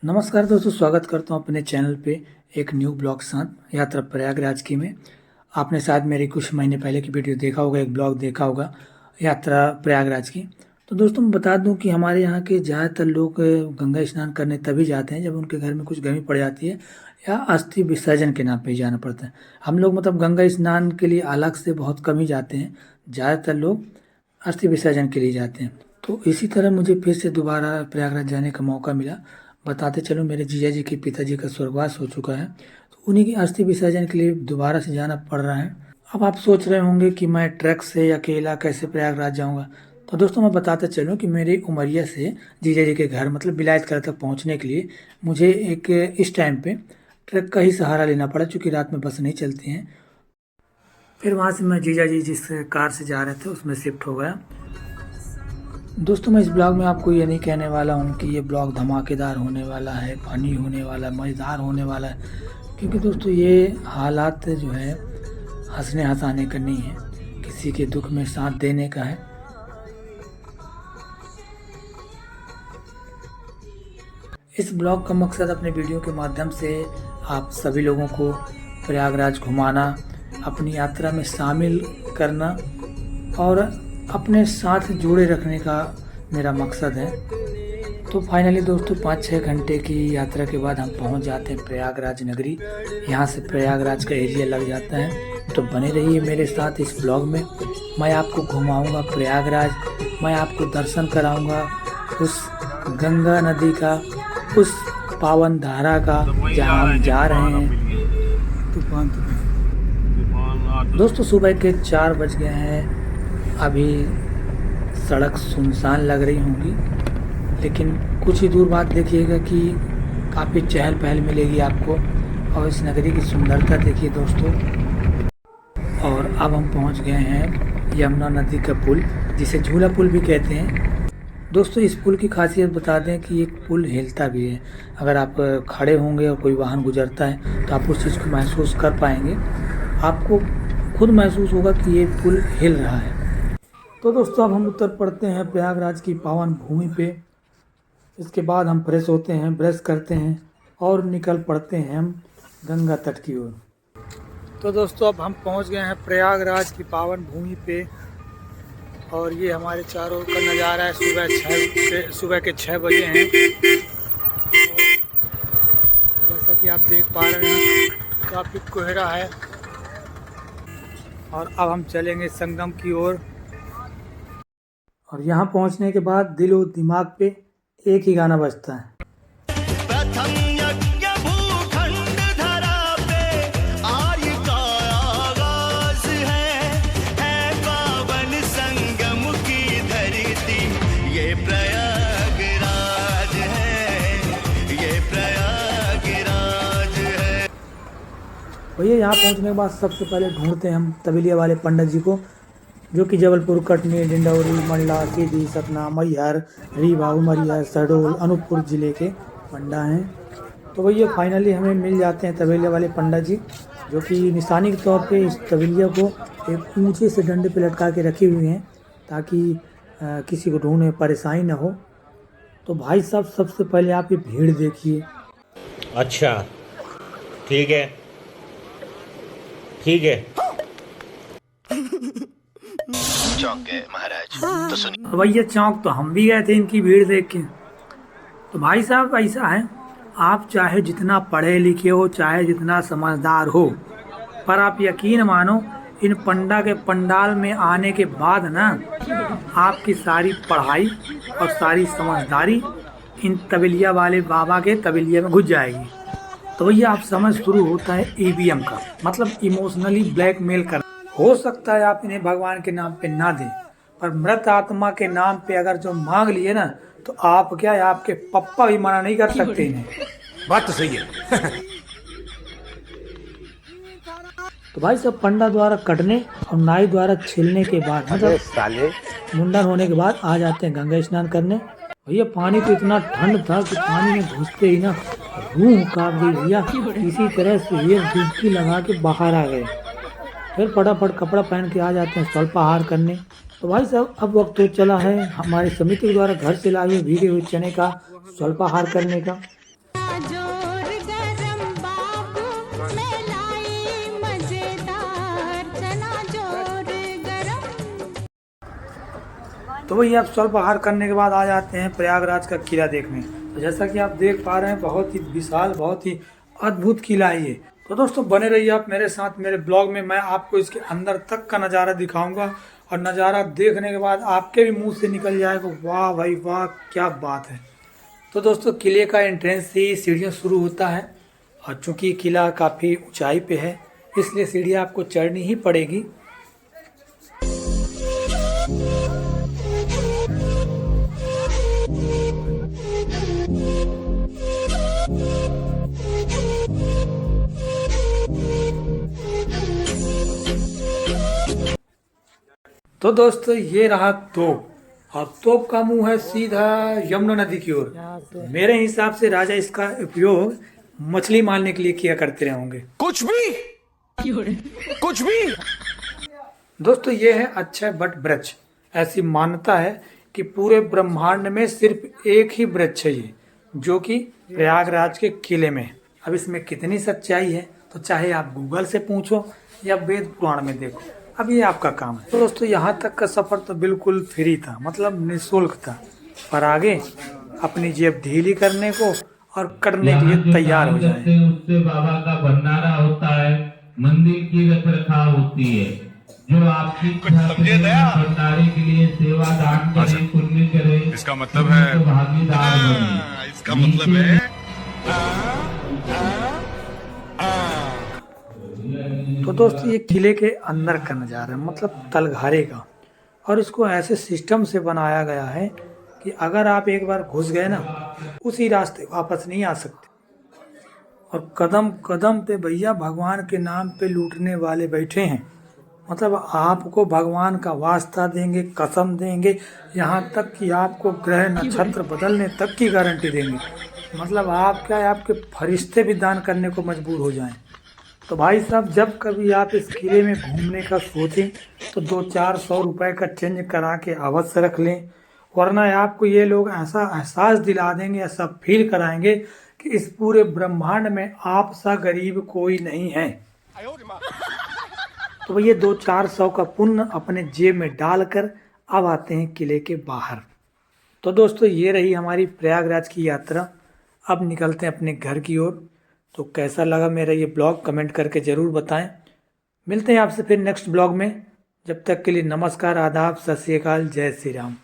नमस्कार दोस्तों, स्वागत करता हूँ अपने चैनल पे एक न्यू ब्लॉग साथ यात्रा प्रयागराज की में। आपने शायद मेरी कुछ महीने पहले की वीडियो देखा होगा, एक ब्लॉग देखा होगा यात्रा प्रयागराज की। तो दोस्तों मैं बता दूं कि हमारे यहाँ के ज़्यादातर लोग गंगा स्नान करने तभी जाते हैं जब उनके घर में कुछ गर्मी पड़ जाती है या अस्थि विसर्जन के नाम पे ही जाना पड़ता है। हम लोग मतलब गंगा स्नान के लिए अलग से बहुत कम ही जाते हैं, ज़्यादातर लोग अस्थि विसर्जन के लिए जाते हैं। तो इसी तरह मुझे फिर से दोबारा प्रयागराज जाने का मौका मिला। बताते चलो, मेरे जीजा जी के पिताजी का स्वर्गवास हो चुका है, तो उन्हीं की अस्थि विसर्जन के लिए दोबारा से जाना पड़ रहा है। अब आप सोच रहे होंगे कि मैं ट्रक से अकेला कैसे प्रयागराज जाऊंगा। तो दोस्तों मैं बताते चलूं कि मेरी उमरिया से जीजा जी के घर मतलब बिलायत कला तक पहुंचने के लिए मुझे एक इस टाइम पे ट्रक का ही सहारा लेना पड़ा, क्योंकि रात में बस नहीं चलती हैं। फिर वहाँ से मैं जीजा जी जिस कार से जा रहे थे उसमें शिफ्ट हो गया। दोस्तों मैं इस ब्लॉग में आपको ये नहीं कहने वाला हूँ कि ये ब्लॉग धमाकेदार होने वाला है, फनी होने वाला है, मज़ेदार होने वाला है, क्योंकि दोस्तों ये हालात जो है हंसने हंसाने का नहीं है, किसी के दुख में साथ देने का है। इस ब्लॉग का मकसद अपने वीडियो के माध्यम से आप सभी लोगों को प्रयागराज घुमाना, अपनी यात्रा में शामिल करना और अपने साथ जोड़े रखने का मेरा मकसद है। तो फाइनली दोस्तों 5-6 घंटे की यात्रा के बाद हम पहुंच जाते हैं प्रयागराज नगरी। यहाँ से प्रयागराज का एरिया लग जाता है। तो बने रहिए मेरे साथ इस ब्लॉग में। मैं आपको घुमाऊंगा प्रयागराज, मैं आपको दर्शन कराऊंगा उस गंगा नदी का, उस पावन धारा का जहाँ हम जा रहे हैं। तूफान दोस्तों सुबह के 4 बज गए हैं। अभी सड़क सुनसान लग रही होंगी, लेकिन कुछ ही दूर बाद देखिएगा कि काफ़ी चहल पहल मिलेगी आपको और इस नगरी की सुंदरता देखिए दोस्तों। और अब हम पहुंच गए हैं यमुना नदी का पुल, जिसे झूला पुल भी कहते हैं। दोस्तों इस पुल की खासियत बता दें कि ये पुल हिलता भी है। अगर आप खड़े होंगे और कोई वाहन गुजरता है तो आप उस चीज़ को महसूस कर पाएंगे, आपको खुद महसूस होगा कि ये पुल हिल रहा है। तो दोस्तों अब हम उतर पड़ते हैं प्रयागराज की पावन भूमि पे। इसके बाद हम फ्रेश होते हैं, ब्रश करते हैं और निकल पड़ते हैं हम गंगा तट की ओर। तो दोस्तों अब हम पहुंच गए हैं प्रयागराज की पावन भूमि पे और ये हमारे चारों का नज़ारा है। सुबह के 6 बजे हैं। जैसा कि आप देख पा रहे हैं काफ़ी कोहरा है और अब हम चलेंगे संगम की ओर। और यहाँ पहुँचने के बाद दिल और दिमाग पे एक ही गाना बजता है। प्रथम यज्ञ भूखंड धरा पे आर्य का आगाज है पावन संगम की धरती, ये प्रयागराज है, ये प्रयागराज है। भैया यहाँ पहुँचने के बाद सबसे पहले ढूंढते हैं हम तबेलिया वाले पंडित जी को, जो कि जबलपुर, कटनी, डिंडौरी, मंडला, सीधी, सतना, मैहर, रीवा, उमरिया, शहडोल, अनूपपुर जिले के पंडा हैं। तो भैया फाइनली हमें मिल जाते हैं तबेलिया वाले पंडा जी, जो कि निशानी के तौर पे इस तबेलिया को एक ऊंचे से डंडे पे लटका के रखे हुए हैं ताकि किसी को ढूंढने में परेशानी ना हो। तो भाई साहब सबसे पहले आप ये भीड़ देखिए। अच्छा ठीक है, ठीक है। चौंक गए महाराज तो सुनिए। भैया चौंक तो हम भी गए थे इनकी भीड़ देख के। तो भाई साहब ऐसा है, आप चाहे जितना पढ़े लिखे हो, चाहे जितना समझदार हो, पर आप यकीन मानो इन पंडा के पंडाल में आने के बाद ना आपकी सारी पढ़ाई और सारी समझदारी इन तबेलिया वाले बाबा के तबेलिया में घुस जाएगी। तो भैया आप समझ शुरू होता है ईवीएम का, मतलब इमोशनली ब्लैकमेल कर। हो सकता है आप इन्हें भगवान के नाम पे ना दें, पर मृत आत्मा के नाम पे अगर जो मांग लिए ना, तो आप क्या है, आपके पप्पा भी मना नहीं कर सकते इन्हें। बात तो सही है। तो भाई सब पंडा द्वारा कटने और नाई द्वारा छिलने के बाद मतलब मुंडन होने के बाद आ जाते हैं गंगा स्नान करने। भैया पानी तो इतना ठंड था कि पानी में घुसते ही ना रूह कांप गई भैया। इसी तरह से ये डुबकी लगा के बाहर आ गए। फिर फटाफट कपड़ा पहन के आ जाते हैं स्वल्पाहार करने। तो भाई साहब अब वक्त तो चला है हमारे समिति के द्वारा घर से लाए भीगे हुए चने का स्वल्पाहार करने का। तो वही आप स्वल्प आहार करने के बाद आ जाते हैं प्रयागराज का किला देखने। तो जैसा कि आप देख पा रहे हैं बहुत ही विशाल, बहुत ही अद्भुत किला है ये। तो दोस्तों बने रहिए आप मेरे साथ मेरे ब्लॉग में, मैं आपको इसके अंदर तक का नज़ारा दिखाऊंगा और नज़ारा देखने के बाद आपके भी मुंह से निकल जाएगा वाह भाई वाह क्या बात है। तो दोस्तों किले का एंट्रेंस से ही सीढ़ियाँ शुरू होता है और चूँकि किला काफ़ी ऊंचाई पे है इसलिए सीढ़ियाँ आपको चढ़नी ही पड़ेगी। तो दोस्तों ये रहा तोप और तोप का मुंह है सीधा यमुना नदी की ओर। मेरे हिसाब से राजा इसका उपयोग मछली मारने के लिए किया करते रहे होंगे। कुछ भी दोस्तों ये है अक्षय वट वृक्ष। ऐसी मान्यता है कि पूरे ब्रह्मांड में सिर्फ एक ही वृक्ष है ये, जो कि प्रयागराज के किले में। अब इसमें कितनी सच्चाई है तो चाहे आप गूगल से पूछो या वेद पुराण में देखो, अब ये आपका काम है। तो दोस्तों यहाँ तक का सफर तो बिल्कुल फ्री था, मतलब निःशुल्क था, पर आगे अपनी जेब ढीली करने को और करने के लिए तैयार हो जाए। उससे बाबा का भंडारा होता है, मंदिर की रखरखाव होती है। जो आपकी भंडारे के लिए सेवा दान करे, पुण्य करे, इसका मतलब है तो भागीदार बने। इसका मतलब है तो दोस्तों ये किले के अंदर का नज़ारा है, मतलब तलघारे का, और इसको ऐसे सिस्टम से बनाया गया है कि अगर आप एक बार घुस गए ना उसी रास्ते वापस नहीं आ सकते। और कदम कदम पे भैया भगवान के नाम पे लूटने वाले बैठे हैं, मतलब आपको भगवान का वास्ता देंगे, कसम देंगे, यहाँ तक कि आपको ग्रह नक्षत्र बदलने तक की गारंटी देंगे। मतलब आप क्या है, आपके फरिश्ते भी दान करने को मजबूर हो जाएं। तो भाई साहब जब कभी आप इस किले में घूमने का सोचें तो 200-400 रुपए का चेंज करा के अवश्य रख लें, वरना आपको ये लोग ऐसा एहसास दिला देंगे, ऐसा फील कराएंगे कि इस पूरे ब्रह्मांड में आप सा गरीब कोई नहीं है। तो भैया 200-400 का पुण्य अपने जेब में डालकर अब आते हैं किले के बाहर। तो दोस्तों ये रही हमारी प्रयागराज की यात्रा। अब निकलते हैं अपने घर की ओर। तो कैसा लगा मेरा ये ब्लॉग कमेंट करके ज़रूर बताएं। मिलते हैं आपसे फिर नेक्स्ट ब्लॉग में। जब तक के लिए नमस्कार, आदाब, सत श्री अकाल, जय श्री राम।